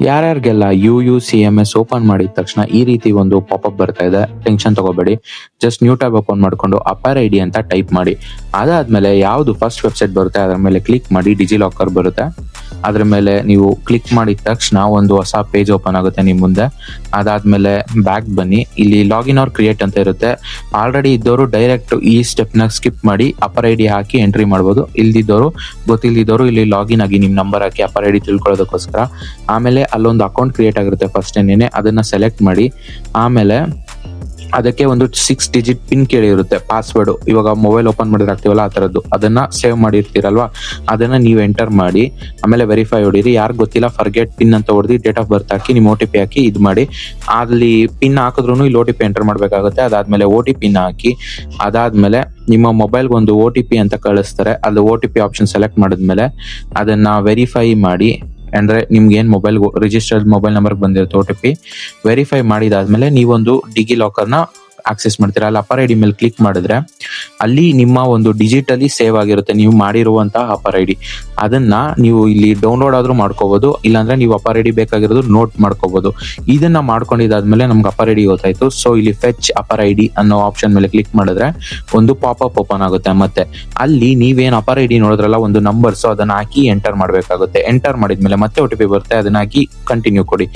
ಯಾರ್ಯಾರಿಗೆಲ್ಲ UUCMS open ಮಾಡಿದ ತಕ್ಷಣ ಈ ರೀತಿ ಒಂದು ಪಾಪಪ್ ಬರ್ತಾ ಇದೆ, ಟೆನ್ಷನ್ ತಗೋಬೇಡಿ. ಜಸ್ಟ್ ನ್ಯೂ ಟ್ಯಾಬ್ ಓಪನ್ ಮಾಡ್ಕೊಂಡು ಅಪರ್ ID ಅಂತ ಟೈಪ್ ಮಾಡಿ. ಅದಾದ್ಮೇಲೆ ಯಾವುದು ಫಸ್ಟ್ ವೆಬ್ಸೈಟ್ ಬರುತ್ತೆ ಅದರ ಮೇಲೆ ಕ್ಲಿಕ್ ಮಾಡಿ. ಡಿಜಿಲಾಕರ್ ಬರುತ್ತೆ, ಅದ್ರ ಮೇಲೆ ನೀವು ಕ್ಲಿಕ್ ಮಾಡಿದ ತಕ್ಷಣ ಒಂದು ಹೊಸ ಪೇಜ್ ಓಪನ್ ಆಗುತ್ತೆ ನಿಮ್ಮ ಮುಂದೆ. ಅದಾದ್ಮೇಲೆ ಬ್ಯಾಕ್ ಬನ್ನಿ, ಇಲ್ಲಿ ಲಾಗಿನ್ ಆರ್ ಕ್ರಿಯೇಟ್ ಅಂತ ಇರುತ್ತೆ. ಆಲ್ರೆಡಿ ಇದ್ದವರು ಡೈರೆಕ್ಟ್ ಈ ಸ್ಟೆಪ್ ನ ಸ್ಕಿಪ್ ಮಾಡಿ ಅಪರ್ ID ಹಾಕಿ ಎಂಟ್ರಿ ಮಾಡ್ಬೋದು. ಗೊತ್ತಿಲ್ದಿದ್ದವರು ಇಲ್ಲಿ ಲಾಗಿನ್ ಆಗಿ ನಿಮ್ ನಂಬರ್ ಹಾಕಿ ಅಪರ್ ID ತಿಳ್ಕೊಳ್ಳೋದಕ್ಕೋಸ್ಕರ. ಆಮೇಲೆ ಅಲ್ಲೊಂದು ಅಕೌಂಟ್ ಕ್ರಿಯೇಟ್ ಆಗಿರುತ್ತೆ ಫಸ್ಟ್ ಏನೇನೆ, ಅದನ್ನ ಸೆಲೆಕ್ಟ್ ಮಾಡಿ. ಆಮೇಲೆ ಅದಕ್ಕೆ ಒಂದು 6 ಡಿಜಿಟ್ ಪಿನ್ ಕೇಳಿರುತ್ತೆ, ಪಾಸ್ವರ್ಡ್. ಇವಾಗ ಮೊಬೈಲ್ ಓಪನ್ ಮಾಡಿದ್ರೆ ಆಗ್ತೀವಲ್ಲ ಆ ತರದ್ದು, ಅದನ್ನ ಸೇವ್ ಮಾಡಿರ್ತೀರಲ್ವಾ, ಅದನ್ನ ನೀವು ಎಂಟರ್ ಮಾಡಿ. ಆಮೇಲೆ ವೆರಿಫೈ ಹೊಡೀರಿ. ಯಾರು ಗೊತ್ತಿಲ್ಲ ಫರ್ಗೆಟ್ ಪಿನ್ ಅಂತ ಹೊಡೆದು ಡೇಟ್ ಆಫ್ ಬರ್ತ್ ಹಾಕಿ ನಿಮ್ಮ OTP ಹಾಕಿ ಇದು ಮಾಡಿ. ಅಲ್ಲಿ ಪಿನ್ ಹಾಕಿದ್ರು ಇಲ್ಲಿ OTP ಎಂಟರ್ ಮಾಡ್ಬೇಕಾಗುತ್ತೆ. ಅದಾದ್ಮೇಲೆ OTP ಹಾಕಿ. ಅದಾದ್ಮೇಲೆ ನಿಮ್ಮ ಮೊಬೈಲ್ಗೆ ಒಂದು OTP ಅಂತ ಕಳಿಸ್ತಾರೆ, ಅದು OTP ಆಪ್ಷನ್ ಸೆಲೆಕ್ಟ್ ಮಾಡಿದ್ಮೇಲೆ ಅದನ್ನ ವೆರಿಫೈ ಮಾಡಿ. ಅಂದ್ರೆ ನಿಮ್ಗೆ ಏನ್ ಮೊಬೈಲ್ ರಿಜಿಸ್ಟರ್ಡ್ ಮೊಬೈಲ್ ನಂಬರ್ ಬಂದಿರುತ್ತೆ OTP ವೆರಿಫೈ ಮಾಡಿದಾದ್ಮೇಲೆ ನೀವೊಂದು ಡಿಜಿಲಾಕರ್ನ ಆಕ್ಸೆಸ್ ಮಾಡ್ತೀರಾ. ಅಲ್ಲಿ ಅಪರ್ ID ಮೇಲೆ ಕ್ಲಿಕ್ ಮಾಡಿದ್ರೆ ಅಲ್ಲಿ ನಿಮ್ಮ ಒಂದು ಡಿಜಿಟಲಿ ಸೇವ್ ಆಗಿರುತ್ತೆ ನೀವು ಮಾಡಿರುವಂತಹ ಅಪರ್ ID. ಅದನ್ನ ನೀವು ಇಲ್ಲಿ ಡೌನ್ಲೋಡ್ ಆದ್ರೂ ಮಾಡ್ಕೋಬಹುದು, ಇಲ್ಲಾಂದ್ರೆ ನೀವು ಅಪರ್ ID ಬೇಕಾಗಿರೋದು ನೋಟ್ ಮಾಡ್ಕೋಬಹುದು. ಇದನ್ನ ಮಾಡ್ಕೊಂಡಿದ್ದಾದ್ಮೇಲೆ ನಮ್ಗೆ ಅಪರ್ ID ಗೊತ್ತಾಯ್ತು. ಸೊ ಇಲ್ಲಿ ಫೆಚ್ ಅಪರ್ ID ಅನ್ನೋ ಆಪ್ಷನ್ ಮೇಲೆ ಕ್ಲಿಕ್ ಮಾಡಿದ್ರೆ ಒಂದು ಪಾಪಪ್ ಓಪನ್ ಆಗುತ್ತೆ. ಮತ್ತೆ ಅಲ್ಲಿ ನೀವೇನ್ ಅಪರ್ ID ನೋಡಿದ್ರಲ್ಲ ಒಂದು ನಂಬರ್ಸ್, ಅದನ್ನ ಹಾಕಿ ಎಂಟರ್ ಮಾಡ್ಬೇಕಾಗುತ್ತೆ. ಎಂಟರ್ ಮಾಡಿದ್ಮೇಲೆ ಮತ್ತೆ OTP ಬರುತ್ತೆ, ಅದನ್ನ ಹಾಕಿ ಕಂಟಿನ್ಯೂ ಕೊಡಿ.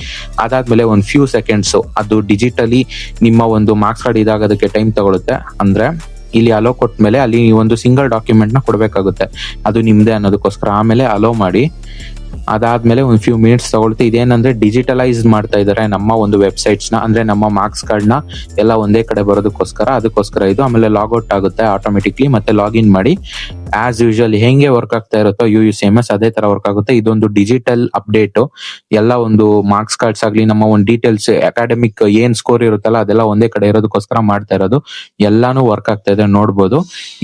ಅದಾದ್ಮೇಲೆ ಒಂದು ಫ್ಯೂ ಸೆಕೆಂಡ್ಸ್ ಅದು ಡಿಜಿಟಲಿ ನಿಮ್ಮ ಒಂದು ಮಾರ್ಕ್ಸ್ ಕಾರ್ಡ್ ಇದಾಗೋದಕ್ಕೆ ಟೈಮ್ ತಗೊಳುತ್ತೆ. ಅಂದ್ರೆ ಇಲ್ಲಿ ಅಲೋ ಕೊಟ್ಮೇಲೆ ಅಲ್ಲಿ ಒಂದು ಸಿಂಗಲ್ ಡಾಕ್ಯುಮೆಂಟ್ ನ ಕೊಡ್ಬೇಕಾಗುತ್ತೆ, ಅದು ನಿಮ್ದೇ ಅನ್ನೋದಕ್ಕೋಸ್ಕರ. ಆಮೇಲೆ ಅಲೋ ಮಾಡಿ. ಅದಾದ್ಮೇಲೆ ಒಂದು ಫ್ಯೂ ಮಿನಿಟ್ಸ್ ತಗೊಳುತ್ತೆ. ಇದೇನಂದ್ರೆ ಡಿಜಿಟಲೈಸ್ ಮಾಡ್ತಾ ಇದಾರೆ ನಮ್ಮ ಒಂದು ವೆಬ್ಸೈಟ್ಸ್ ನ, ಅಂದ್ರೆ ನಮ್ಮ ಮಾರ್ಕ್ಸ್ ಕಾರ್ಡ್ ನ ಎಲ್ಲ ಒಂದೇ ಕಡೆ ಬರೋದಕ್ಕೋಸ್ಕರ, ಅದಕ್ಕೋಸ್ಕರ ಇದು. ಆಮೇಲೆ ಲಾಗ್ಔಟ್ ಆಗುತ್ತೆ ಆಟೋಮೆಟಿಕ್ಲಿ. ಮತ್ತೆ ಲಾಗಿನ್ ಮಾಡಿ. ಆಸ್ ಯೂಶುವಲ್ ಹೆಂಗೆ ವರ್ಕ್ ಆಗ್ತಾ ಇರುತ್ತೋ UUCMS ಅದೇ ತರ ವರ್ಕ್ ಆಗುತ್ತೆ. ಇದೊಂದು ಡಿಜಿಟಲ್ ಅಪ್ಡೇಟ್. ಎಲ್ಲ ಒಂದು ಮಾರ್ಕ್ಸ್ ಕಾರ್ಡ್ಸ್ ಆಗ್ಲಿ, ನಮ್ಮ ಒಂದು ಡೀಟೇಲ್ಸ್ ಅಕಾಡೆಮಿಕ್ ಏನ್ ಸ್ಕೋರ್ ಇರುತ್ತಲ್ಲ ಅದೆಲ್ಲ ಒಂದೇ ಕಡೆ ಇರೋದಕ್ಕೋಸ್ಕರ ಮಾಡ್ತಾ ಇರೋದು. ಎಲ್ಲಾನು ವರ್ಕ್ ಆಗ್ತಾ ಇದೆ, ನೋಡ್ಬೋದು.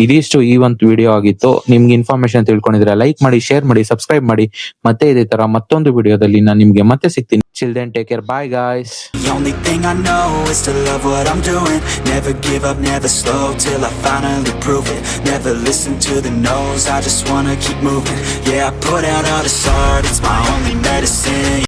ಇದಿಷ್ಟು ಈ ಒಂದು ವಿಡಿಯೋ ಆಗಿತ್ತು. ನಿಮ್ಗೆ ಇನ್ಫಾರ್ಮೇಶನ್ ತಿಳ್ಕೊಂಡಿದ್ರೆ ಲೈಕ್ ಮಾಡಿ, ಶೇರ್ ಮಾಡಿ, ಸಬ್ಸ್ಕ್ರೈಬ್ ಮಾಡಿ. ಮತ್ತೆ ಇದೇ ತರ ಮತ್ತೊಂದು ವಿಡಿಯೋದಲ್ಲಿ ನಾನು ನಿಮ್ಗೆ ಮತ್ತೆ ಸಿಗ್ತೀನಿ. Till then, take care. Bye guys. The only thing I know is to love what I'm doing. Never give up, never slow till I finally prove it. Never listen to the no's, I just wanna keep moving. Yeah, I put out all this art, it's my only medicine.